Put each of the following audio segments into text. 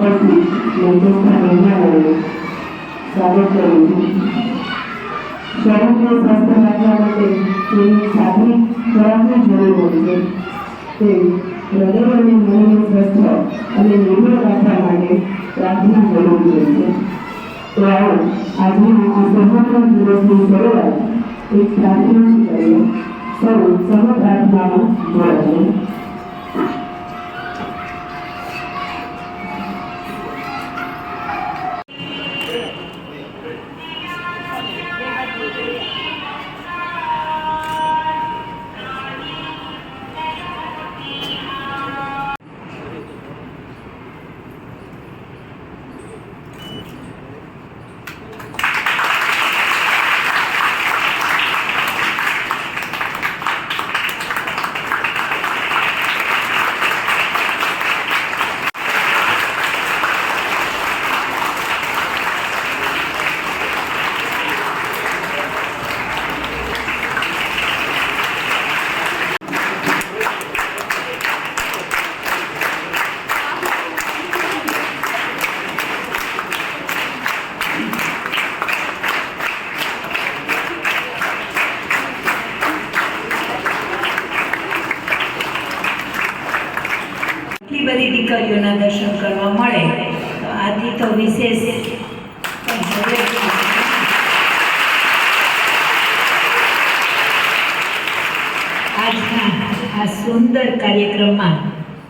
ઉપસ્થિત મોટા મહેમાનોને સ્વાગત કરું છું. શરીરને સ્વસ્થ રાખવા માટે તેની શારીરિક ખોરાકની જરૂર હોય છે. તે હૃદય અને મનને સ્વસ્થ અને નિર્મળ રાખવા માટે પ્રાર્થના જરૂરી હોય છે. તો આવો આજની આ સમગ્ર દિવસની શરૂઆત એક પ્રાર્થનાથી કરીએ. સૌ પ્રાર્થનામાં જોડાઈએ. બધી દીકરીઓના દર્શન કરવા મળે તો આથી તો વિશેષ આજના આ સુંદર કાર્યક્રમમાં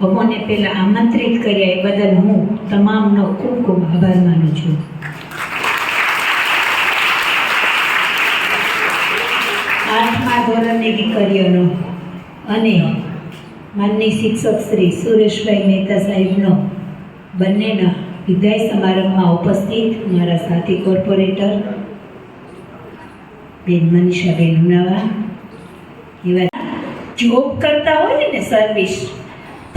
ભગવાનને પહેલાં આમંત્રિત કર્યા એ બદલ હું તમામનો ખૂબ ખૂબ આભાર માનું છું. આઠમા ધોરણની દીકરીઓનો અને માનની શિક્ષક શ્રી સુરેશભાઈ મહેતા સાહેબનો બંનેના વિદાય સમારંભમાં ઉપસ્થિત મારા સાથી કોર્પોરેટર બેન મનીષાબેન હુનાવા, એવા જોબ કરતા હોય ને સર્વિસ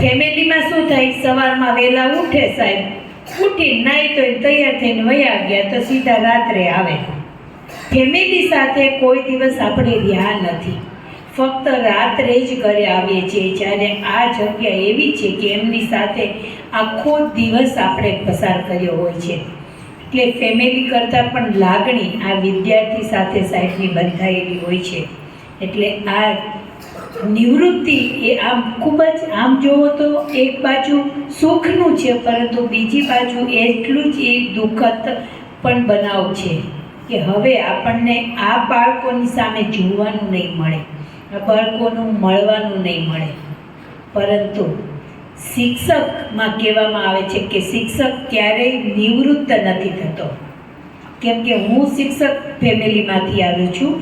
ફેમિલીમાં શું થાય, સવારમાં વહેલા ઉઠે સાહેબ, ઉઠી નાઈ તો તૈયાર થઈને વયા ગયા તો સીધા રાત્રે આવે. ફેમિલી સાથે કોઈ દિવસ આપણે રહ્યા નથી, ફક્ત રાત્રે જ ઘરે આવીએ છીએ. જ્યારે આ જગ્યા એવી છે કે એમની સાથે આખો દિવસ આપણે પસાર કર્યો હોય છે. એટલે ફેમિલી કરતાં પણ લાગણી આ વિદ્યાર્થી સાથે સાહેબની બંધાયેલી હોય છે. એટલે આ નિવૃત્તિ એ આમ ખૂબ જ આમ જોવો તો એક બાજુ સુખનું છે, પરંતુ બીજી બાજુ એટલું જ એ દુઃખદ પણ બનાવ છે કે હવે આપણને આ બાળકોની સામે જોવાનું નહીં મળે, બાળકોનું મળવાનું નહીં મળે. પરંતુ શિક્ષકમાં કહેવામાં આવે છે કે શિક્ષક ક્યારેય નિવૃત્ત નથી થતો. કેમ કે હું શિક્ષક ફેમિલીમાંથી આવ્યો છું.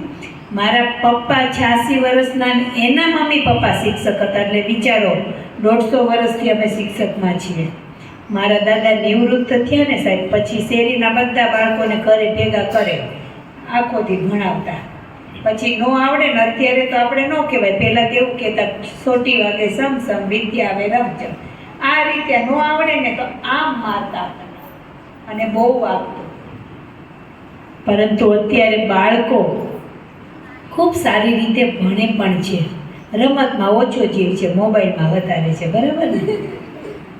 મારા પપ્પા 86 વર્ષના, એના મમ્મી પપ્પા શિક્ષક હતા. એટલે વિચારો 150 વર્ષથી અમે શિક્ષકમાં છીએ. મારા દાદા નિવૃત્ત થયા ને સાહેબ, પછી શેરીના બધા બાળકોને ઘરે ભેગા કરે, આખોથી ભણાવતા. પછી નો આવડે ને, અત્યારે તો આપણે ન કહેવાય, પહેલાં તો એવું કહેતા સોટી વાગે સમસમ વિદ્યા આવે રમઝમ. આ રીતે નો આવડે ને તો આમ મારતા અને બહુ વાગતું. પરંતુ અત્યારે બાળકો ખૂબ સારી રીતે ભણે પણ છે, રમતમાં ઓછો જીવ છે, મોબાઈલમાં વધારે છે. બરાબર ને?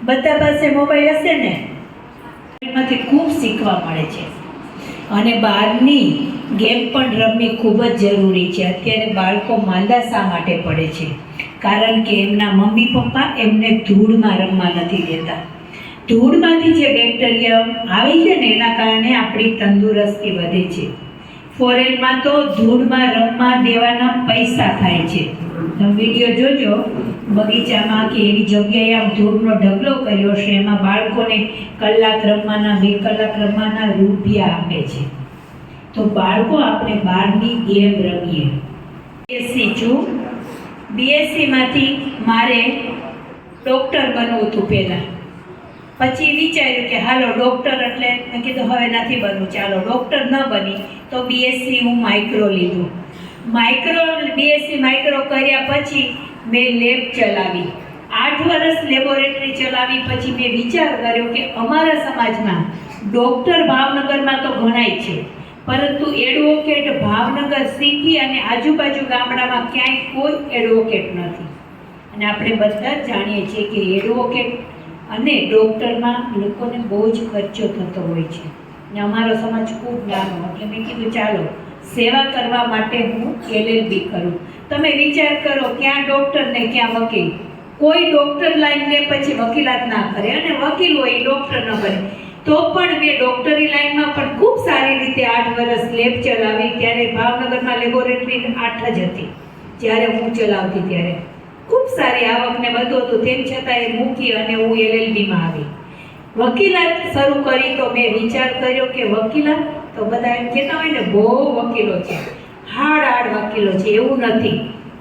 બધા પાસે મોબાઈલ હશે ને, એમાંથી ખૂબ શીખવા મળે છે. અને બહારની ગેમ પણ રમવી ખૂબ જ જરૂરી છે. અત્યારે બાળકો માંદા શા માટે પડે છે? કારણ કે એમના મમ્મી પપ્પા એમને ધૂળમાં રમવા નથી દેતા. ધૂળમાંથી જે બેક્ટેરિયા આવે છે ને, એના કારણે આપણી તંદુરસ્તી વધે છે. ફોરેનમાં તો ધૂળમાં રમવા દેવાના પૈસા થાય છે. તમે વિડીયો જોજો, બગીચામાં કે એવી જગ્યાએ આમ ધૂળનો ઢગલો કર્યો છે, એમાં બાળકોને કલાક રમવાના, 2 કલાક રમવાના રૂપિયા આપે છે. તો બાળકો આપણે બહારની ગેમ રમીએ. બીએસસી છું. બીએસસીમાંથી મારે ડૉક્ટર બનવું હતું પહેલાં. પછી વિચાર્યું કે હાલો ડૉક્ટર, એટલે મેં કીધું હવે નથી બનવું, ચાલો ડૉક્ટર ન બની તો બીએસસી હું માઇક્રો લીધું. બીએસસી માઇક્રો કર્યા પછી મેં લેબ ચલાવી, 8 વર્ષ લેબોરેટરી ચલાવી. પછી મેં વિચાર કર્યો કે અમારા સમાજમાં ડૉક્ટર ભાવનગરમાં તો ઘણાય છે, પરંતુ એડવોકેટ ભાવનગર સિટી અને આજુબાજુ ગામડામાં ક્યાંય કોઈ એડવોકેટ નથી. અને આપણે બધા જ જાણીએ છીએ કે એડવોકેટ અને ડૉક્ટરમાં લોકોને બહુ જ ખર્ચો થતો હોય છે ને અમારો સમાજ ખૂબ નાનો, એટલે મેં કીધું ચાલો સેવા કરવા માટે હું LLB કરું. તમે વિચાર કરો, ક્યાં ડૉક્ટર ને ક્યાં વકીલ. કોઈ ડૉક્ટર લાઈનને પછી વકીલાત ના કરે, અને વકીલ હોય એ ડૉક્ટર ન બને. તો પણ મેં ડૉક્ટરી લાઈનમાં પણ ખૂબ સારી રીતે 8 વર્ષ લેબ ચલાવી. ત્યારે ભાવનગરમાં લેબોરેટરી 8 જ હતી જ્યારે હું ચલાવતી, ત્યારે ખૂબ સારી આવકને બધું હતું. તેમ છતાં એ મૂકી અને હું LLBમાં આવી. વકીલાત શરૂ કરી તો મેં વિચાર કર્યો કે વકીલાત તો બધા એમ કહેતા હોય ને બહુ વકીલો છે, હાડ વકીલો છે. એવું નથી,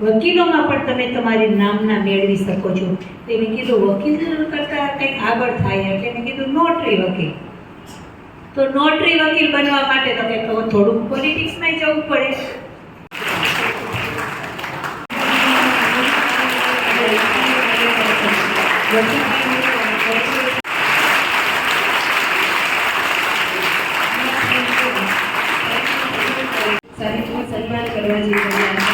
વકીલોમાં પણ તમે તમારી નામના મેળવી શકો છો. તો મેં કીધું વકીલ કરતાં કંઈક આગળ થાય, એટલે મેં કીધું નોટરી વકીલ. તો નોટરી વકીલ બનવા માટે તો કંઈક થોડુંક પોલિટિક્સમાં જવું પડે. સન્માન કરવા જઈ રહ્યા છે.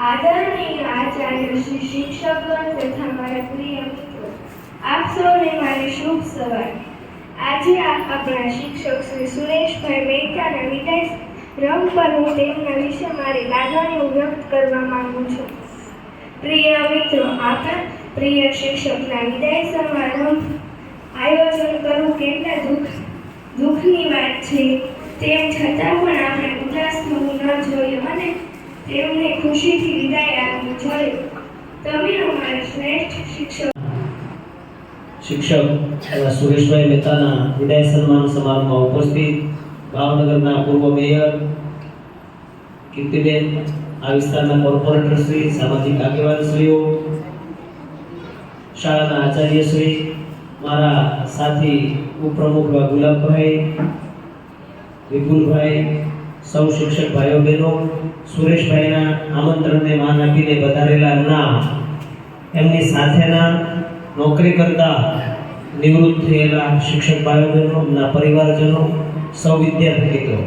આદરણીય આચાર્ય શ્રી શિક્ષકગણ તથા મારા પ્રિય મિત્રો, આપ સૌને મારી શુભ સવાર. આજે આપણા શિક્ષક શ્રી સુરેશભાઈ મહેતાના વિદાય રંગ પર હું તેમના વિશે મારી લાગણીઓ વ્યક્ત કરવા માંગુ છું. પ્રિય મિત્રો, આપણા પ્રિય શિક્ષકના વિદાય સમારંભ આયોજન કરવું કેટલા દુઃખની વાત છે. તેમ છતાં પણ આપણે ઉદાસ થવું ન જોઈએ અને તેમને ખુશીથી વિદાય આપવું જોઈએ. તમે અમારા શ્રેષ્ઠ શિક્ષક એવા સુરેશભાઈ મહેતાના વિદાય સન્માન સમારોહમાં ઉપસ્થિત ભાવનગરના પૂર્વ મેયર કીર્તિબેન, આ વિસ્તારના કોર્પોરેટરશ્રી, સામાજિક આગેવાનશ્રીઓ, શાળાના આચાર્યશ્રી, મારા સાથી ઉપપ્રમુખ ગુલાબભાઈ, વિપુલભાઈ, સૌ શિક્ષક ભાઈઓ બહેનો, સુરેશભાઈના આમંત્રણને માન આપીને પધારેલા ના એમની સાથેના નોકરી કરતા નિવૃત્ત થયેલા શિક્ષક ભાઈઓ બહેનો, એમના પરિવારજનો, સૌ વિદ્યાર્થી મિત્રો.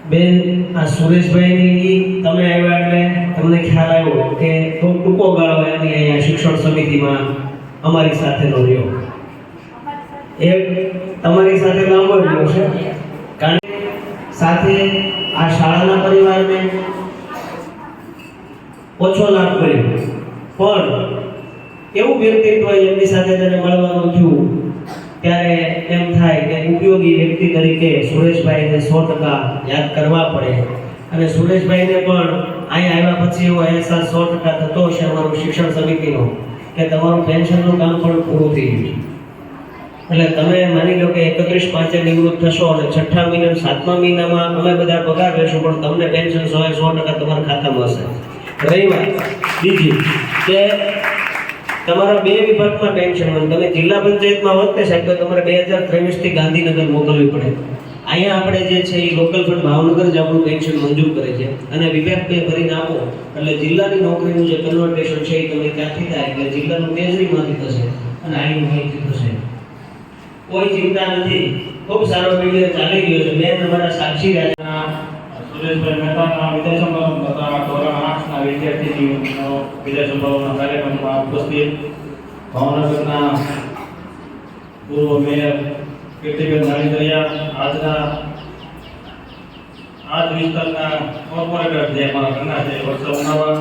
બેન, આ સુરેશભાઈની તમે આવ્યા એટલે તમને ખ્યાલ આવ્યો કે ખૂબ ટૂંકો ગાળો એમની અહીંયા શિક્ષણ સમિતિમાં અમારી સાથેનો રહ્યો. એક તમારી સાથે લાંબો રહ્યો છે, કારણ કે સાથે આ શાળાના પરિવારને ઓછો લાભ મળ્યો, પણ એવું વ્યક્તિત્વ એમની સાથે જ્યારે મળવાનું થયું ત્યારે એમ થાય કે ઉપયોગી વ્યક્તિ તરીકે સુરેશભાઈને 100% યાદ કરવા પડે. અને સુરેશભાઈને પણ અહીંયા આવ્યા પછી એવો અહેસાસ 100% થતો હશે અમારું શિક્ષણ સમિતિનો કે તમારું પેન્શનનું કામ પણ પૂરું થઈ ગયું છે. એટલે તમે માની લો કે 31/5 નિવૃત્ત થશો અને 6ઠા મહિના 7મા મહિનામાં અમે બધા પગાર લેશું, પણ તમને પેન્શન 100% તમારા ખાતામાં હશે. રહી વાત બીજી કે તમારા 2 વિભાગમાં પેન્શન હોય, તમે જિલ્લા પંચાયતમાં હોત ને સાહેબ તો તમારે 2023 થી ગાંધીનગર મોકલવી પડે. અહીંયા આપણે જે છે એ લોકલ ફંડ ભાવનગર જ આપણું પેન્શન મંજૂર કરે છે અને વિભાગ પે ભરીને આપો એટલે જિલ્લાની નોકરીનું જે કન્વર્ટેશન છે એ તમે ત્યાંથી થાય એટલે જિલ્લાનું કેજરીમાંથી થશે અને અહીંનું અહીંથી થશે. કોઈ ચિંતા નથી, ખૂબ સારો પીરિયડ ચાલી રહ્યો છે. બેન અમારા સાક્ષી રાજના સુરેશભાઈ મહેતાના વિદાય સમારંભ તથા ધોરણ 8ના વિદ્યાર્થીનીઓનો વિદાય સમારંભના કાર્યક્રમમાં ઉપસ્થિત ભાવનગરના પૂર્વ મેયર કીર્તિબેન ધાણીધરિયા, આજ વિસ્તારના કોર્પોરેટર જે અમારા ઘરના છે વર્ષ ઉનાવા,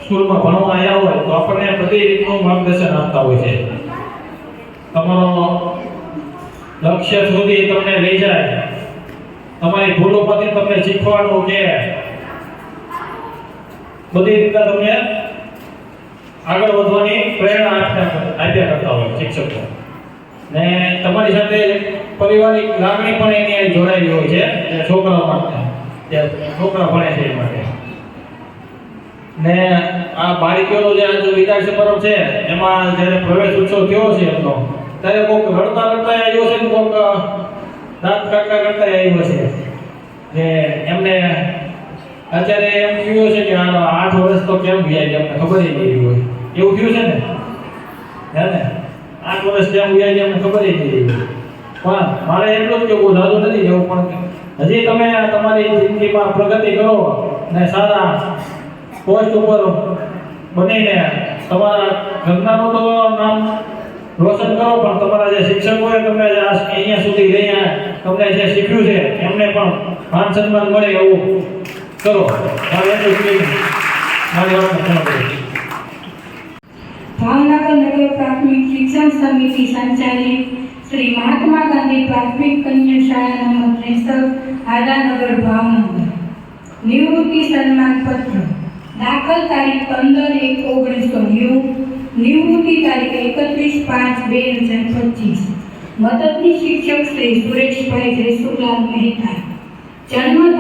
સ્કૂલમાં ભણવા આવ્યા હોય તો આપણને બધી રીતનું માર્ગદર્શન આપતા હોય છે. તમારો લક્ષ્ય સુધી તમને લઈ જાય, તમારી ભૂલોમાંથી તમને શીખવાનું કે બધી રીતે તમને આગળ વધવાની પ્રેરણા આપ્યા કરતા હોય શિક્ષકો. ને તમારી સાથે પરિવારિક લાગણી પણ એની જોડાયેલી હોય છે છોકરાઓ માટે, જે છોકરા ભણે છે એ માટે. ને આ બાળકીઓનો જે વિદાય સમારંભ છે એમાં જ્યારે પ્રવેશ ઉત્સવ થયો છે એમનો, ત્યારે કોઈક રડતા રડતા આવ્યો છે ને કોઈક દાંત કાઢતા કાઢતા આવ્યો છે ને એમને અત્યારે એમ થયું છે કે આ 8 વર્ષ તો કેમ ગયા છે અમને ખબર નહીં હોય એવું થયું છે ને હે ને 8 વર્ષ કેમ ગયા છે અમને ખબર નહીં પણ મારે એટલું જ કે બહુ જાદુ નથી જવું પણ હજી તમે તમારી જિંદગીમાં પ્રગતિ કરો ને સારા પોસ્ટ ઉપર બનીને તમારા ઘરનાનું તો નામ રોશન કરો પણ તમારા જે શિક્ષકોએ તમને જે અહીંયા સુધી રહ્યા તમને જે શીખ્યું છે એમને પણ માન સન્માન મળે એવું કરો. મારે એટલું જ મારી વાતને પૂર્ણ કરું. ભાવનગર નગર પ્રાથમિક શિક્ષણ સમિતિ સંચાલિત શ્રી મહાત્મા ગાંધી પ્રાથમિક કન્યા શાળા નંબર 63 આદાનગર ભાવનગર નિવૃત્તિ સન્માન પત્ર દાખલ તારીખ 15/1/1990 નિવૃત્તિ તારીખ 31/5/2025 મદદની શિક્ષક શ્રી સુરેશભાઈ જયસુખલાલ મહેતા જન્મ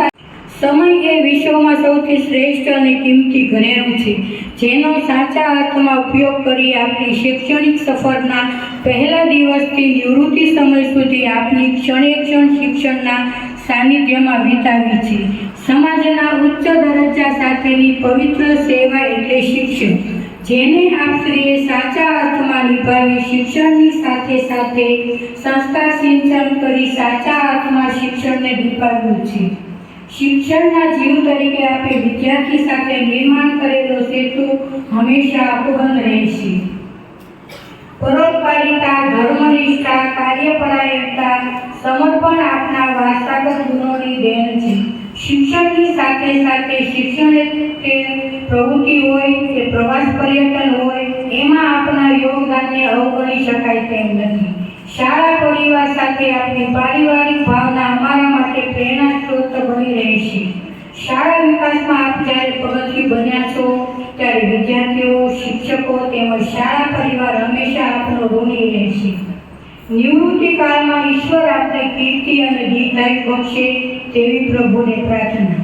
સમય એ વિશ્વમાં સૌથી શ્રેષ્ઠ અને કિંમતી ઘરેણું છે જેનો સાચા અર્થમાં ઉપયોગ કરી આપણી શૈક્ષણિક સફરના પહેલા દિવસથી નિવૃત્તિ સમય સુધી આપની ક્ષણે ક્ષણ શિક્ષણના સાનિધ્યમાં વિતાવી છે. સમાજના ઉચ્ચ દરજ્જા સાથેની પવિત્ર સેવા એટલે શિક્ષણ જેને આપશ્રીએ સાચા અર્થમાં નિભાવી શિક્ષણની સાથે સાથે સંસ્કાર સિંચન કરી સાચા અર્થમાં શિક્ષણને નિભાવ્યું છે. શિક્ષણના જીવ તરીકે આપણે વિદ્યાર્થી સાથે નિર્માણ કરેલો સેતુ હંમેશા અકબંધ રહેશે. પરોપકારિતા, ધર્મનિષ્ઠા, કાર્યપરાયણતા, સમર્પણ આપના વારસાગત ગુણોની દેન છે. શિક્ષણની સાથે સાથે શિક્ષણ પ્રવૃત્તિ હોય કે પ્રવાસ પર્યટન હોય એમાં આપના યોગદાનને અવગણી શકાય તેમ નથી. શાળા પરિવાર સાથે આપની પારિવારિક ભાવના અમારા માટે પ્રેરણા સ્ત્રોત બની રહેશે. શાળા વિકાસમાં આપ જ્યારે પગથિયું બન્યા છો ત્યારે વિદ્યાર્થીઓ, શિક્ષકો તેમજ શાળા પરિવાર હંમેશા આપનો ઋણી રહેશે. નિવૃત્તિ કાળમાં ઈશ્વર આપને કીર્તિ અને દીર્ઘાયુ બક્ષે તેવી પ્રભુને પ્રાર્થના.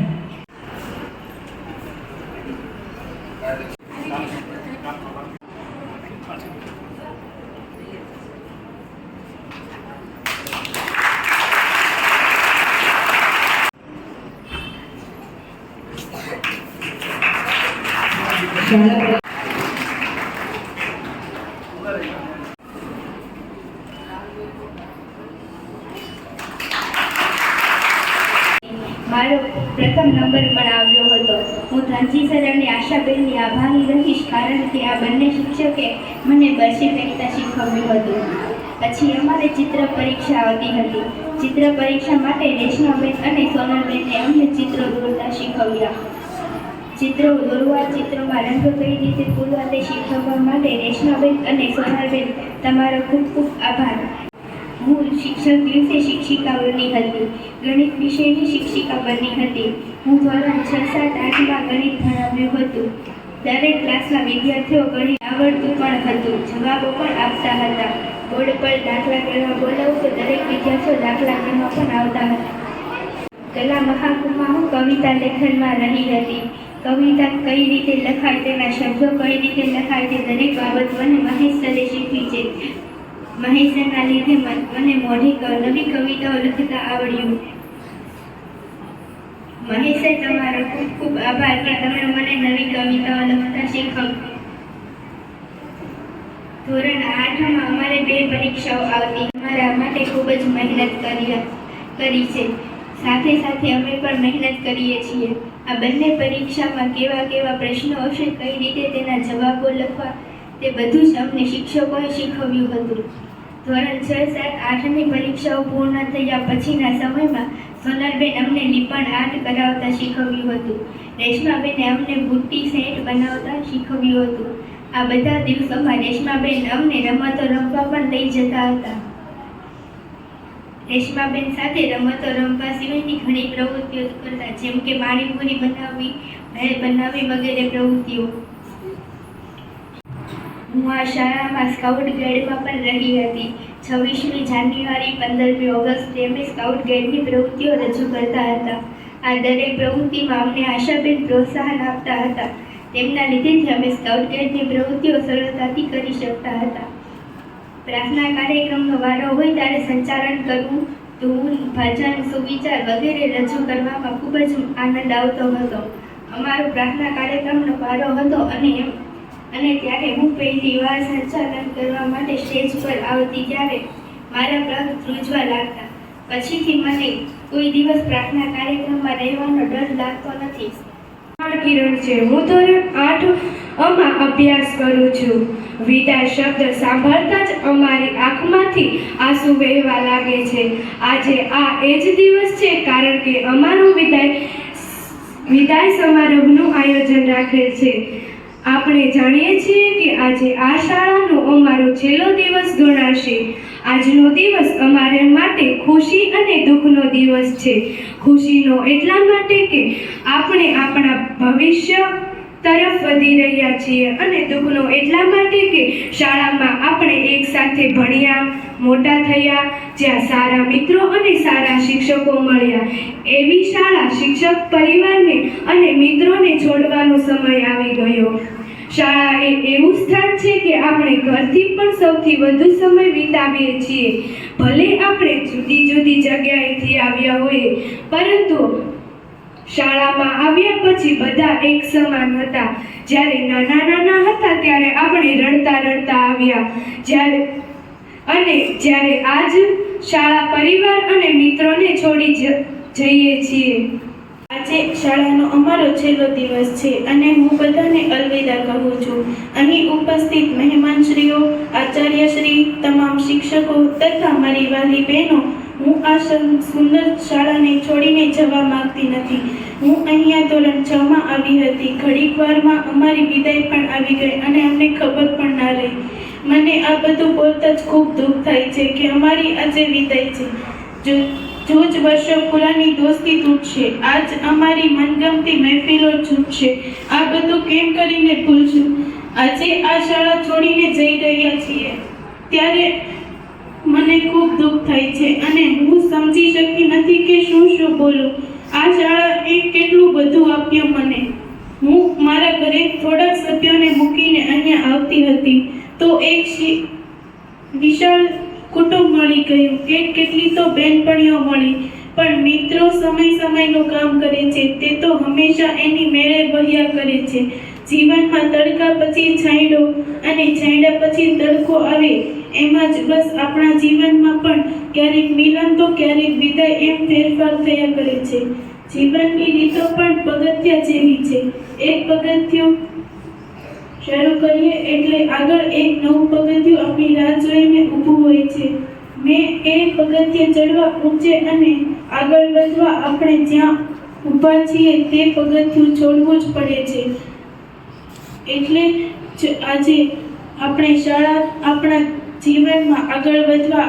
મારો પ્રથમ નંબર પણ આવ્યો હતો. હું ધનજી સર અને આશાબેનની આભારી રહીશ કારણ કે આ બંને શિક્ષકે મને બરછી ફેંકતા શીખવ્યું હતું. પછી અમારે ચિત્ર પરીક્ષા આવતી હતી. ચિત્ર પરીક્ષા માટે રેશમાબેન અને સોનલબેને અમને ચિત્રો દોરતા શીખવ્યા. ચિત્રો દોરવા, ચિત્રોમાં રંગ કઈ રીતે પૂરવા તે શીખવવા માટે રેશમાબેન અને સોનલબેન તમારો ખૂબ ખૂબ આભાર. હું શિક્ષક દિવસે શિક્ષિકા બની હતી. ગણિત વિષયની શિક્ષિકા બની હતી. હું ધોરણ 6, 7, 8માં ગણિત ભણાવ્યું હતું. દરેક ક્લાસના વિદ્યાર્થીઓ ગણિત આવડતું પણ હતું. જવાબો પણ આપતા હતા. બોર્ડ પર દાખલા કરવા બોલાવું તો દરેક વિદ્યાર્થીઓ દાખલા કરવા પણ આવતા હતા. કલા મહાકુંભમાં હું કવિતા લેખનમાં રહી હતી. કવિતા કઈ રીતે લખાય, તેના શબ્દો કઈ રીતે લખાય તે દરેક બાબત મને મહેશ સરે શીખવી છે. મહેશના લીધે મને નવી કવિતાઓ લખતા આવડ્યું. મહેશે તમારો ખૂબ ખૂબ આભાર કે તમે મને નવી કવિતાઓ લખતા શીખવ્યું. ધોરણ 8માં અમારે 2 પરીક્ષાઓ આવતી. અમારા માટે ખૂબ જ મહેનત કરી છે. સાથે સાથે અમે પણ મહેનત કરીએ છીએ. આ બંને પરીક્ષામાં કેવા કેવા પ્રશ્નો હશે, કઈ રીતે તેના જવાબો લખવા તે બધું જ અમને શિક્ષકોએ શીખવ્યું હતું. ધોરણ 6, 7, 8ની પરીક્ષાઓ પૂર્ણ થયા પછીના સમયમાં સોનલબેન અમને લીપણ આર્ટ કરાવતા શીખવ્યું હતું. રેશમાબેને અમને બુટ્ટી સેટ બનાવતા શીખવ્યું હતું. આ બધા દિવસોમાં રેશમાબેન અમને રમતો રમવા પણ લઈ જતા હતા. રેશમાબેન સાથે રમતો રમવા સિવાયની ઘણી પ્રવૃત્તિઓ કરતા, જેમ કે પાણીપુરી બનાવવી, ભેળ બનાવવી વગેરે પ્રવૃત્તિઓ. હું આ શાળામાં સ્કાઉટ ગાઈડમાં પણ રહી હતી. 26મી જાન્યુઆરી, 15મી ઓગસ્ટ અમે સ્કાઉટ ગાઈડની પ્રવૃત્તિઓ રજૂ કરતા હતા. આ દરેક પ્રવૃત્તિમાં અમને આશાબેન પ્રોત્સાહન આપતા હતા. તેમના લીધેથી અમે સ્કાઉટ ગાઈડની પ્રવૃત્તિઓ સરળતાથી કરી શકતા હતા. પ્રાર્થના કાર્યક્રમનો વારો હોય ત્યારે સંચાલન કરવું, ધૂન, ભજન, સુવિચાર વગેરે રજૂ કરવામાં ખૂબ જ આનંદ આવતો હતો. અમારો પ્રાર્થના કાર્યક્રમનો વારો હતો અને ત્યારે હું પહેલી વાર સંચાલન કરવા માટે સ્ટેજ પર આવતી ત્યારે મારા પગ ધ્રુજવા લાગતા. પછીથી મને કોઈ દિવસ પ્રાર્થના કાર્યક્રમમાં રહેવાનો ડર લાગતો નથી. કિરણ છે. હું ધોરણ 8 માં અભ્યાસ કરું છું. વિદાય શબ્દ સાંભળતા જ અમારી આંખમાંથી આંસુ વહેવા લાગે છે. આજે આ એ જ દિવસ છે કારણ કે અમારું વિદાય સમારોહનું આયોજન રાખેલ છે. આપણે જાણીએ છીએ કે આજે આ શાળાનો અમારો છેલ્લો દિવસ ગણાશે. આજનો દિવસ અમારા માટે ખુશી અને દુઃખનો દિવસ છે. ખુશીનો એટલા માટે કે આપણે આપણા ભવિષ્ય તરફ વધી રહ્યા છીએ અને દુઃખનો એટલા માટે કે શાળામાં આપણે એકસાથે ભણ્યા, મોટા થયા, જ્યાં સારા મિત્રો અને સારા શિક્ષકો મળ્યા. એવી શાળા શિક્ષક પરિવારને અને મિત્રોને છોડવાનો સમય આવી ગયો. શાળા એ એવું સ્થાન છે કે આપણે ઘરથી પણ સૌથી વધુ સમય વિતાવીએ છીએ. ભલે આપણે જુદી જુદી જગ્યાએથી આવ્યા હોઈએ, પરંતુ શાળામાં આવ્યા પછી બધા એક સમાન હતા. જ્યારે નાના હતા ત્યારે આપણે રડતા આવ્યા. જ્યારે આજ શાળા પરિવાર અને મિત્રોને છોડી જઈએ છીએ. આજે શાળાનો અમારો છેલ્લો દિવસ છે અને હું બધાને અલવિદા કહું છું. અહીં ઉપસ્થિત મહેમાનશ્રીઓ, આચાર્યશ્રી, તમામ શિક્ષકો તથા મારી વહાલી બહેનો, હું આ સુંદર શાળાને છોડીને જવા માંગતી નથી. હું અહીંયા ધોરણ 6 માં આવી હતી. ઘડીક વારમાં અમારી વિદાય પણ આવી ગઈ અને અમને ખબર પણ ના રહી. મને આ બધું બોલતા જ ખૂબ દુઃખ થાય છે કે અમારી આજે વિદાય છે. જૂજ વર્ષો પુરાની દોસ્તી તૂટશે. આજ અમારી મનગમતી મહેફિલો છૂટશે. આ બધું કેમ કરીને ભૂલશું? આજે આ શાળા છોડીને જઈ રહ્યા છીએ ત્યારે મને ખૂબ દુઃખ થાય છે અને હું સમજી શકતી નથી કે શું બોલું. આ શાળાએ કેટલું બધું આપ્યું મને. હું મારા ઘરે થોડાક સભ્યોને મૂકીને અહીંયા આવતી હતી તો એક વિશાળ કુટુંબ મળી ગયું. કેટલી તો બહેનપણીઓ મળી, પણ મિત્રો સમયનું કામ કરે છે તે તો હંમેશા એની મેળે વહ્યા કરે છે. જીવનમાં તડકા પછી છાંયડો અને છાંયડા પછી તડકો આવે, એમાં જ બસ આપણા જીવનમાં પણ ક્યારેક મિલન તો ક્યારેક વિદાય એમ ફેરફાર થયા કરે છે. જીવનની રીતો પણ પગથિયા જેવી છે. એક પગથિયું શરૂ કરીએ એટલે આગળ એક નવું પગથિયું આપણી રાહ જોઈને ઊભું હોય છે. મેં એ પગથિયે ચડવા, ઊંચે અને આગળ વધવા આપણે જ્યાં ઊભા છીએ તે પગથિયું છોડવું જ પડે છે. એટલે જ આજે આપણે આપણા જીવનમાં આગળ વધવા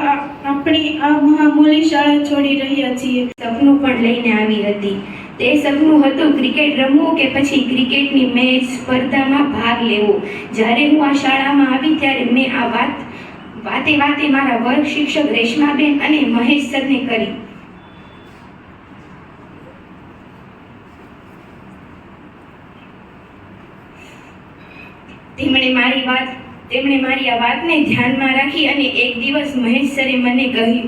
આપણી આ મહામૂલી શાળા છોડી રહ્યા છીએ. સપનું પણ લઈને આવી હતી. તે સપનું હતું ક્રિકેટ રમવું કે પછી ક્રિકેટની મેચ સ્પર્ધામાં ભાગ લેવો. જ્યારે હું આ શાળામાં આવી ત્યારે મેં આ વાતે મારા વર્ગ શિક્ષક રેશમાબેન અને મહેશ સરને કરી. તેમણે મારી આ વાતને ધ્યાનમાં રાખી અને એક દિવસ મહેશ સરે મને કહ્યું,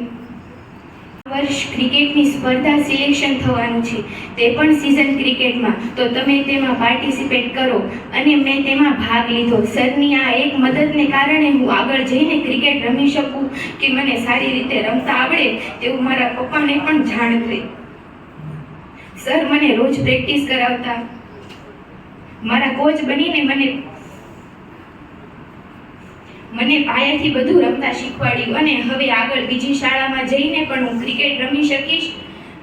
વર્ષ ક્રિકેટની સ્પર્ધા સિલેક્શન થવાનું છે, તે પણ સિઝન ક્રિકેટમાં, તો તમે તેમાં પાર્ટિસિપેટ કરો. અને મેં તેમાં ભાગ લીધો. સરની આ એક મદદને કારણે હું આગળ જઈને ક્રિકેટ રમી શકું કે મને સારી રીતે રમતા આવડે તેવું મારા પપ્પાને પણ જાણ થઈ. સર મને રોજ પ્રેક્ટિસ કરાવતા, મારા કોચ બનીને મને પાયાથી બધું રમતા શીખવાડ્યું અને હવે આગળ બીજી શાળામાં જઈને પણ હું ક્રિકેટ રમી શકીશ.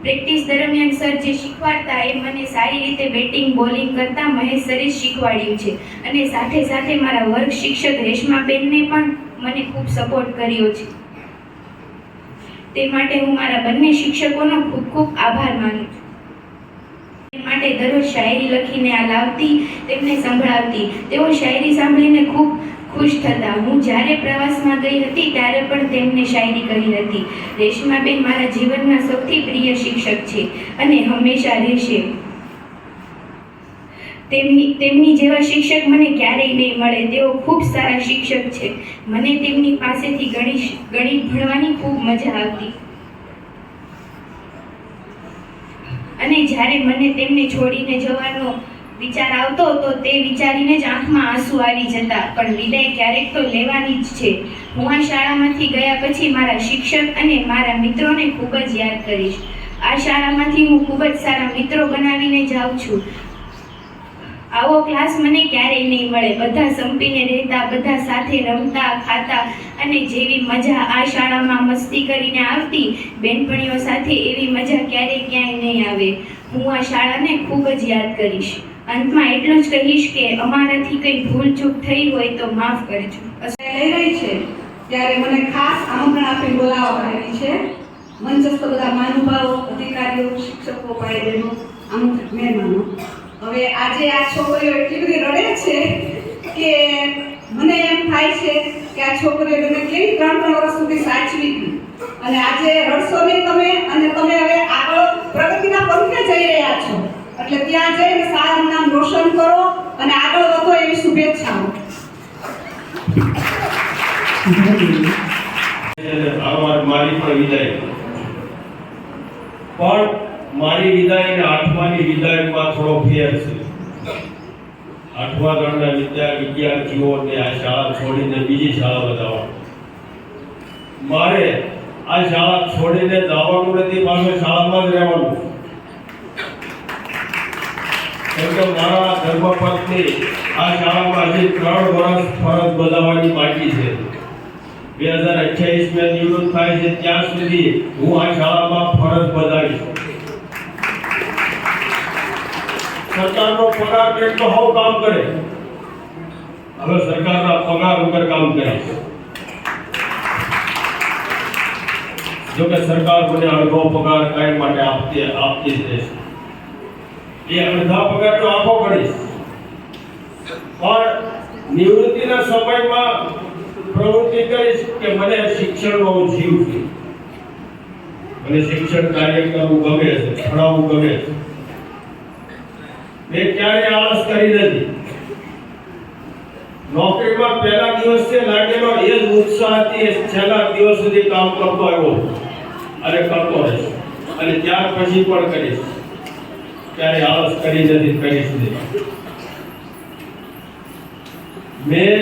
પ્રેક્ટિસ દરમિયાન સર જે શીખવાડતા એ મને સારી રીતે બેટિંગ બોલિંગ કરતા મહેશ સરે શીખવાડ્યું છે. અને સાથે મારા વર્ગ શિક્ષક રેશમાબેનને પણ મને ખૂબ સપોર્ટ કર્યો છે. તે માટે હું મારા બંને શિક્ષકોનો ખૂબ આભાર માનું છું. માટે દરરોજ શાયરી લખીને આ લાવતી, તેમને સંભળાવતી. તેઓ શાયરી સાંભળીને ખૂબ ખુશ થતા. હું જ્યારે પ્રવાસમાં ગઈ હતી ત્યારે પણ તેમને શાયરી કરી હતી. રેશમાબેન મારા જીવનના સૌથી પ્રિય શિક્ષક છે અને હંમેશા રહેશે. તેમની જેવા શિક્ષક મને ક્યારેય નહીં મળે. તેઓ ખૂબ સારા શિક્ષક છે. મને તેમની પાસેથી ગણિત ભણવાની ખૂબ મજા આવતી. અને જ્યારે મને તેમને છોડીને જવાનો વિચાર આવતો તો તે વિચારીને જ આંખમાં આંસુ આવી જતા. પણ વિદાય ક્યારેક તો લેવાની જ છે. હું આ શાળામાંથી ગયા પછી મારા શિક્ષક અને મારા મિત્રોને ખૂબ જ યાદ કરીશ. આ શાળામાંથી હું ખૂબ જ સારા મિત્રો બનાવીને જાઉં છું. આવો ક્લાસ મને ક્યારેય નહીં મળે. બધા સંપીને રહેતા, બધા સાથે રમતા, ખાતા અને જેવી મજા આ શાળામાં મસ્તી કરીને આવતી, બેનપણીઓ સાથે એવી મજા ક્યારેય ક્યાંય નહીં આવે. હું આ શાળાને ખૂબ જ યાદ કરીશ. અંતમાં એટલું જ કહીશ કે અમારાથી કંઈ ભૂલચૂક થઈ હોય તો માફ કરજો. લઈ રહી છે ત્યારે મને ખાસ આમંત્રણ આપી બોલાવવામાં આવી છે. મંચસ્થ બધા મહાનુભાવો, અધિકારીઓ, શિક્ષકો, ભાઈ બહેનો, આમંત્રિત મહેમાનો. હવે આજે આ છોકરીઓ એટલી બધી રડે છે કે મને એમ થાય છે કે આ છોકરીઓ તમે કેવી 3 વર્ષ સુધી સાચવી હતી અને આજે રડશો નહીં તમે, અને તમે હવે આગળ પ્રગતિના પંથે જઈ રહ્યા છો. એટલે ત્યાં જઈને સારું નામ રોશન કરો અને આગળ વધો એવી શુભેચ્છાઓ. મારી પણ વિદાય, પણ મારી વિદાય અને આઠમાની વિદાયમાં થોડો ફેર છે. 8મા ધોરણના વિદ્યાર્થીઓને આ શાળા છોડીને બીજી શાળામાં જવાનું. મારે આ શાળા છોડીને જવાનું નથી, મારે શાળામાં જ રહેવાનું. કેમ કે મારા ધર્મપત્ની આ શાળામાં હજી 3 વર્ષ ફરજ બજાવવાની બાકી છે. 2028 માં નિવૃત્ત થાય છે ત્યાં સુધી હું આ શાળામાં ફરજ બજાવીશ. સરકારનો પગાર કેટલો હોવ કામ કરે, હવે સરકારના પગાર વગર કામ કરે. જો કે સરકાર મને અડધો પગાર કાયમ માટે આપતી જ રહેશે. એ અડધા પગારનો આખો કરીશ, પણ નિવૃત્તિના સમયમાં પ્રવૃત્તિ કરીશ કે મને શિક્ષણનો જીવ છે. મને શિક્ષણ કાર્ય કરવું ગમે છે, ભણાવવું ગમે છે. મેં ક્યારેય આળસ કરી નથી. નોકરીમાં પહેલા દિવસે લાગેલો એ જ ઉત્સાહથી છેલ્લા દિવસ સુધી કામ કરતો આવ્યો અને કરતો રહીશ, અને ત્યાર પછી પણ કરીશ. ક્યારેય આળસ કરી નથી, કરીશ નહીં. મેં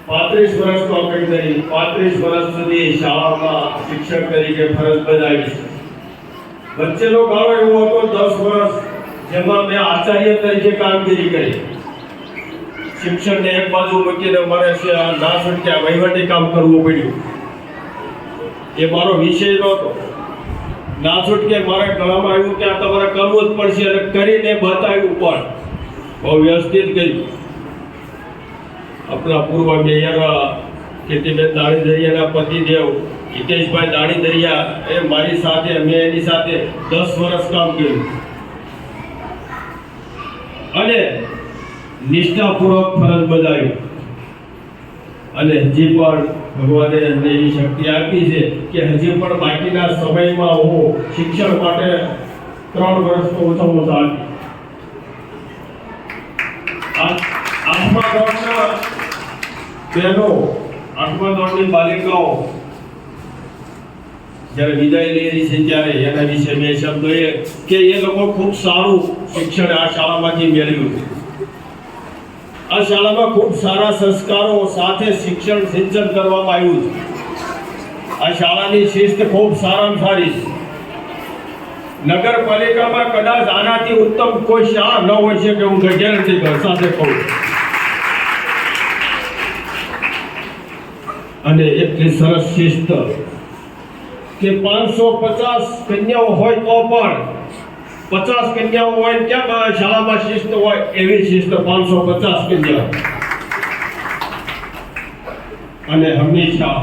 35 વર્ષ નોકરી કરી, 35 વર્ષ સુધી શાળામાં શિક્ષક તરીકે ફરજ બજાવી છે. વચ્ચેનો ગાળો એવો હતો 10 વર્ષ જેમાં મેં આચાર્ય તરીકે કામગીરી કરી. શિક્ષણને એક બાજુ મૂકીને મારે ના છૂટક્યા વહીવટી કામ કરવું પડ્યું. એ મારો વિષય નહોતો. ના છૂટકે મારે ગળામાં આવ્યું કે આ તમારે કરવું જ પડશે, અને કરીને બતાવ્યું પણ બહુ વ્યવસ્થિત કર્યું. આપણા પૂર્વ મેયર કીર્તિબેન દાણીધરિયાના પતિદેવ હિતેશભાઈ દાણીધરિયા એ મારી સાથે, મેં એની સાથે 10 વર્ષ કામ કર્યું અને નિષ્ઠાપૂર્વક ફરજ બજાવી. અને હજી પણ ભગવાને અમને એવી શક્તિ આપી છે કે હજી પણ બાકીના સમયમાં હું શિક્ષણ માટે 3 વર્ષ તો ઓછામાં ઓછા આપી. 8મા ધોરણના બહેનો, 8મા ધોરણની બાલિકાઓ જ્યારે વિદાય લઈ રહી છે ત્યારે એના વિશે બે શબ્દો એ કે એ લોકો ખૂબ સારું શિક્ષણ આ શાળામાંથી મેળવ્યું છે. આ શાળામાં ખૂબ સારા સંસ્કારો સાથે શિક્ષણ સિંચન કરવામાં આવ્યું છે. આ શાળાની શિસ્ત ખૂબ સારામાં સારી છે. નગરપાલિકામાં કદાચ આનાથી ઉત્તમ કોઈ શાળા ન હોય છે કે હું ગેરંટી સાથે કહું. અને એટલી સરસ શિસ્ત કે 550 કન્યાઓ હોય તો પણ 50 કન્યાઓ હોય કેમ શાળામાં શિસ્ત હોય એવી શિસ્ત 550 કન્યાઓ. અને હંમેશા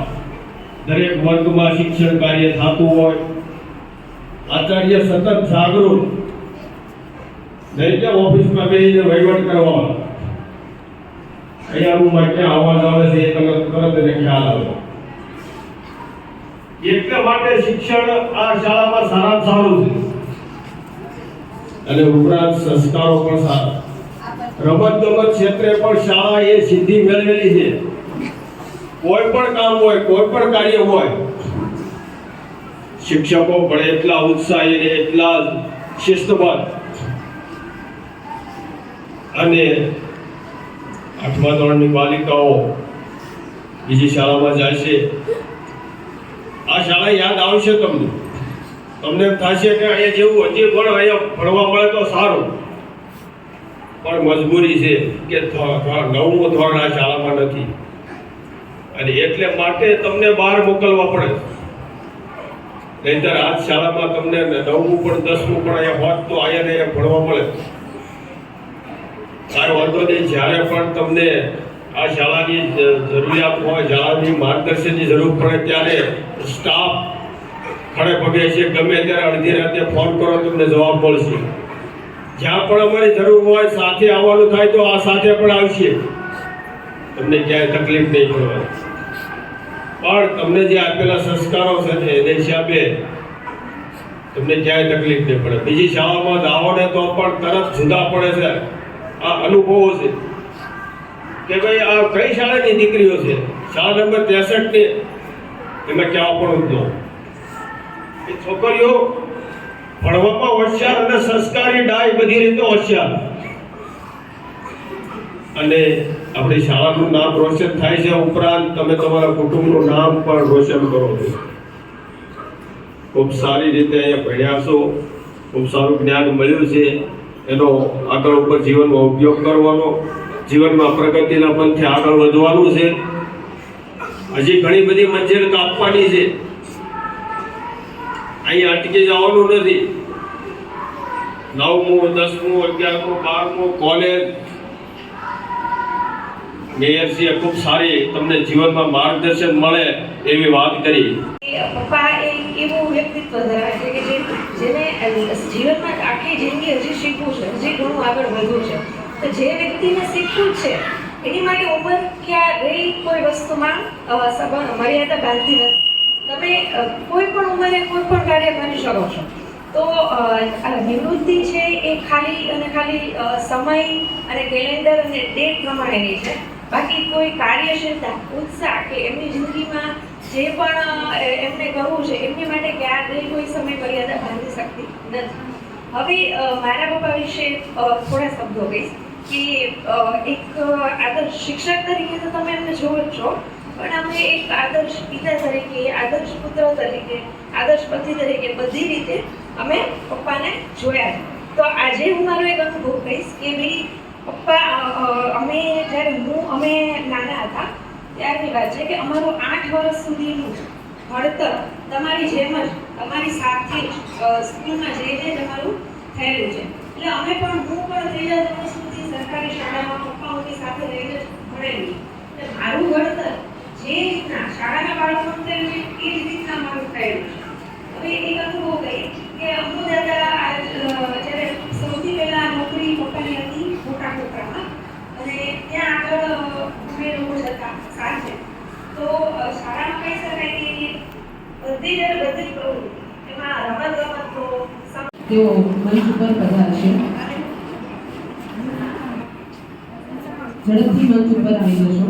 દરેક વર્ગમાં શિક્ષણ કાર્ય થતું હોય. આચાર્ય સતત જાગૃત, નહીં કે ઓફિસમાં બેસીને વહીવટ કરવા. અહીંયા રૂમમાં ક્યાં અવાજ આવે છે એ તમે તરત એને ખ્યાલ આવે. એટલા માટે શિક્ષણ આ શાળામાં સારામાં સારું છે. અને ઉપરાંત સંસ્કારો પણ સારા. રમત-ગમત ક્ષેત્રે પણ શાળા એ સિદ્ધિ મેળવેલી છે. કોઈ પણ કામ હોય, કોઈ પણ કાર્ય હોય, શિક્ષકો પણ એટલા ઉત્સાહી અને એટલા શિસ્તબદ્ધ. અને 8મા ધોરણની બાલિકાઓ બીજી શાળામાં જાય છે. આ શાળા યાદ આવશે તમને. તમને એમ થશે કે અહીંયા જેવું હજી પણ અહીંયા ભણવા મળે તો સારું, પણ મજબૂરી છે કે 9મું ધોરણ આ શાળામાં નથી, અને એટલે માટે તમને બહાર મોકલવા પડે. નહીંતર આ શાળામાં તમને 9મું પણ 10મું પણ અહીંયા હોત તો અહીંયા ભણવા મળે. કાંઈ વાંધો નહીં. જ્યારે પણ તમને આ શાળાની જરૂરિયાત હોય, શાળાની માર્ગદર્શનની જરૂર પડે, ત્યારે સ્ટાફ ખડે પગે છે. ગમે ત્યારે અડધી રાતે ફોન કરો, તમને જવાબ મળશે. જ્યાં પણ અમારી જરૂર હોય, સાથે આવવાનું થાય તો આ સાથે પણ આવશે. તમને ક્યાંય તકલીફ નહીં પડવાની. પણ તમને જે આપેલા સંસ્કારો છે ને એને હિસાબે તમને ક્યાંય તકલીફ નહીં પડે. બીજી શાળામાં જાઓ ને તો પણ તરત જુદા પડે છે. આ અનુભવો છે કે ભાઈ આ કઈ શાળાની દીકરીઓ છે, શાળા નંબર 63 ની, એમાં ક્યાં પણ જ એ છોકરીઓ ભણવામાં હોશિયાર અને સંસ્કારી, ડાય, બધી રીતે હોશિયાર. અને આપણી શાળાનું નામ રોશન થાય છે. ઉપરાંત તમે તમારા કુટુંબનું નામ પણ રોશન કરો છો. ખૂબ સારી રીતે અહીંયા ભણ્યા છો, ખૂબ સારું જ્ઞાન મળ્યું છે. એનો આગળ ઉપર જીવનમાં ઉપયોગ કરવાનો, જીવનમાં પ્રગતિના પંથે આગળ વધવાનું છે. હજી ઘણી બધી મંજિલ કાપવાની છે. અહીં અટકી જવાનું નથી. 9મું, 10મું, 11મું, 12મું કોલેજ મેયરશ્રીએ ખૂબ સારી તમને જીવનમાં માર્ગદર્શન મળે એવી વાત કરી. પપ્પા એક એવું વ્યક્તિત્વ ધરાવે છે કે જેને જીવનમાં આખી જિંદગી હજી શીખવું છે, હજી ઘણું આગળ વધવું છે. તો જે વ્યક્તિને શીખવું છે એની માટે ઉંમર ક્યારેય કોઈ વસ્તુમાં મર્યાદા બાંધતી નથી. તમે કોઈ પણ ઉંમરે કોઈ પણ કાર્ય કરી શકો છો. તો નિવૃત્તિ છે એ ખાલી અને ખાલી સમય અને કેલેન્ડર અને ડેટ પ્રમાણેની છે. બાકી કોઈ કાર્યશીલતા, ઉત્સાહ કે એમની જિંદગીમાં જે પણ એમને કરવું છે એમની માટે ક્યારેય કોઈ સમય મર્યાદા બાંધી શકતી નથી. હવે મારા પપ્પા વિશે થોડા શબ્દો કહીશ કે એક આદર્શ શિક્ષક તરીકે તો તમે એમને જોવો જ છો, પણ અમે એક આદર્શ પિતા તરીકે, આદર્શ પુત્ર તરીકે, આદર્શ પતિ તરીકે બધી રીતે અમે પપ્પાને જોયા છે. તો આજે હું મારો એક અનુભવ કહીશ કે ભાઈ પપ્પા અમે નાના હતા ત્યારની વાત છે કે અમારું 8 વર્ષ સુધીનું ભણતર તમારી જેમ જ તમારી સાથે જ સ્કૂલમાં જઈને જ અમારું થયેલું છે. એટલે હું પણ 3જા ધોરણ સુધી સરકારી શાળામાં પપ્પાઓની સાથે રહીને જ ભણેલી. એટલે મારું ભણતર જે રીતના શાળાના બાળકોનું થયેલું છે એ જ રીતના મારું થયેલું છે. હવે એક અનુભવ કહીએ કે અમુ દાદા જ્યારે સૌથી પહેલા નોકરી પપ્પાની હતી મોટા કોટરામાં, અને ત્યાં આગળ અમે લોકો જતા સાથે. તો શાળામાં કહી શકાય કે બધી પ્રવૃત્તિ એમાં રમત-ગમતનો તેઓ મંચ ઉપર પધારશે. ઝડપથી મંચ ઉપર આવી જશો.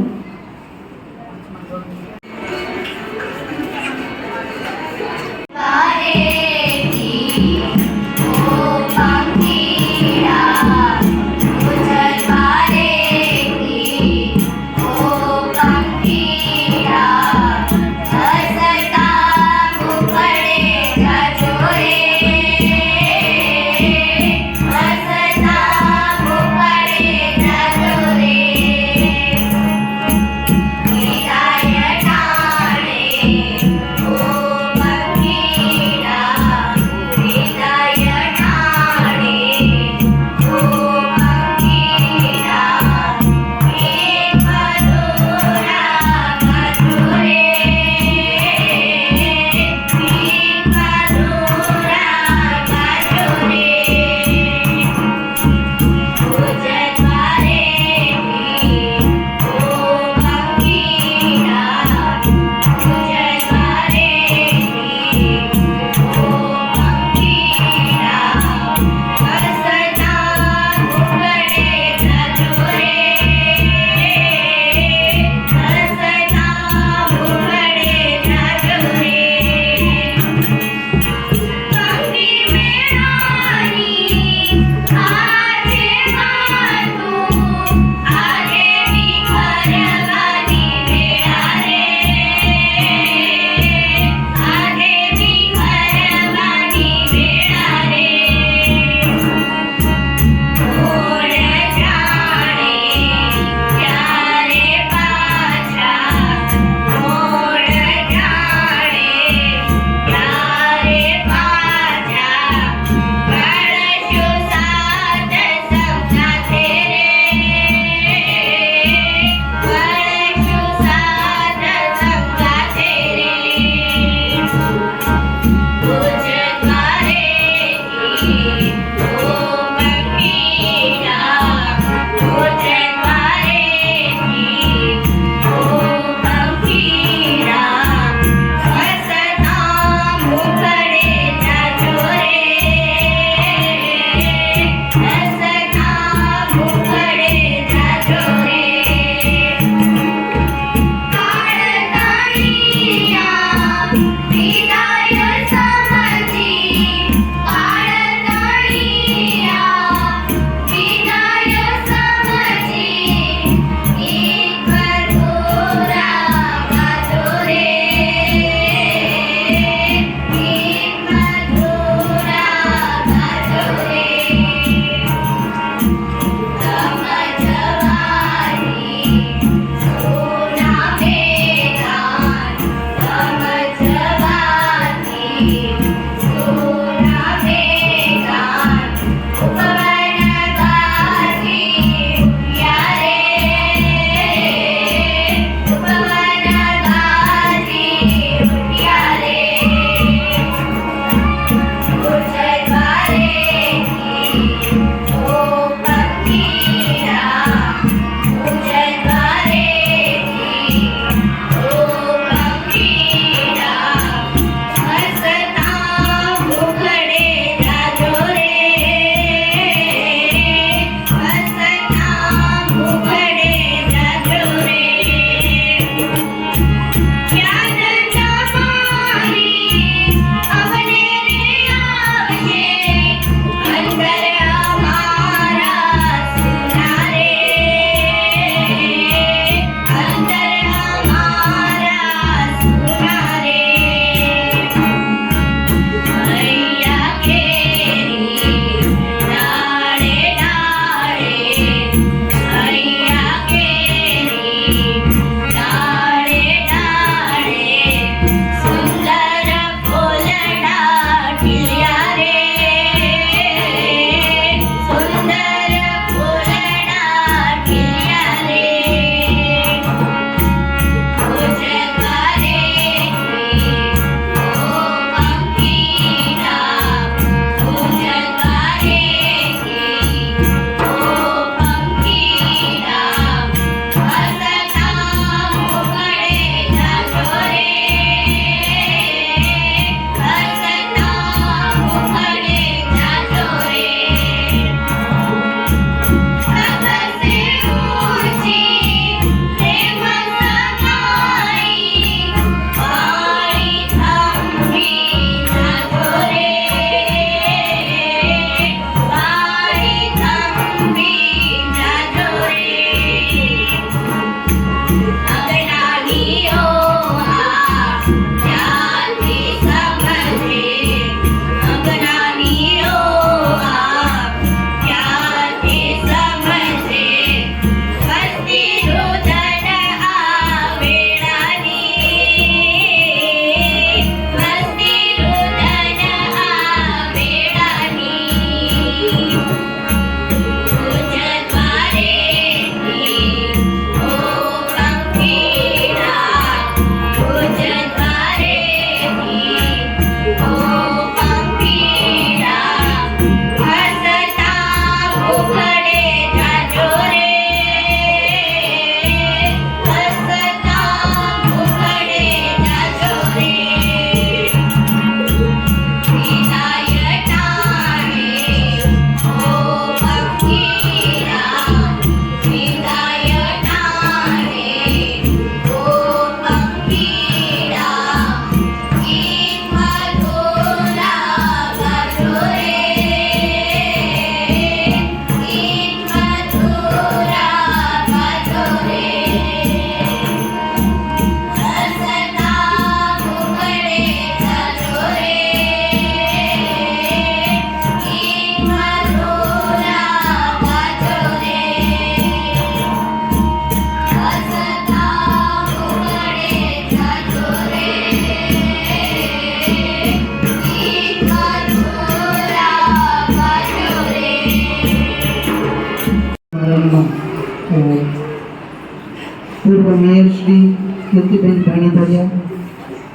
કીર્તિબેન ધાણીધરિયા,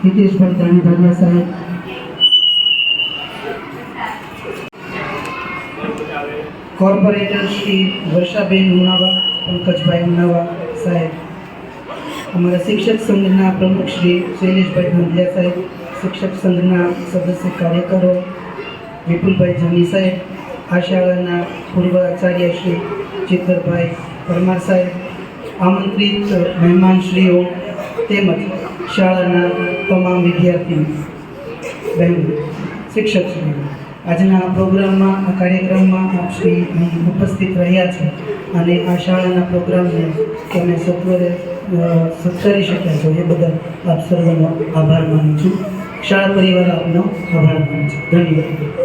હિતેશભાઈ ધાણીધરિયા સાહેબ, કોર્પોરેટર શ્રી વર્ષાબેન ઉનાવા, પંકજભાઈ ઉનાવા સાહેબ, અમારા શિક્ષક સંઘના પ્રમુખ શ્રી શૈલેષભાઈ ગાંધિયા સાહેબ, શિક્ષક સંઘના સદસ્ય કાર્યકરો વિપુલભાઈ જાની સાહેબ, આ શાળાના પૂર્વ આચાર્ય શ્રી ચિત્તરભાઈ પરમાર સાહેબ, આમંત્રિત મહેમાનશ્રીઓ તેમજ શાળાના તમામ વિદ્યાર્થીઓ બહેનો, શિક્ષકશ્રીઓ, આજના આ પ્રોગ્રામમાં, આ કાર્યક્રમમાં આપ શ્રી અહીં ઉપસ્થિત રહ્યા છે અને આ શાળાના પ્રોગ્રામને તમે સત્વરે સત્કારી શક્યા છો એ બદલ આપ સર્વનો આભાર માનું છું. શાળા પરિવાર આપનો આભાર માનું છું. ધન્યવાદ.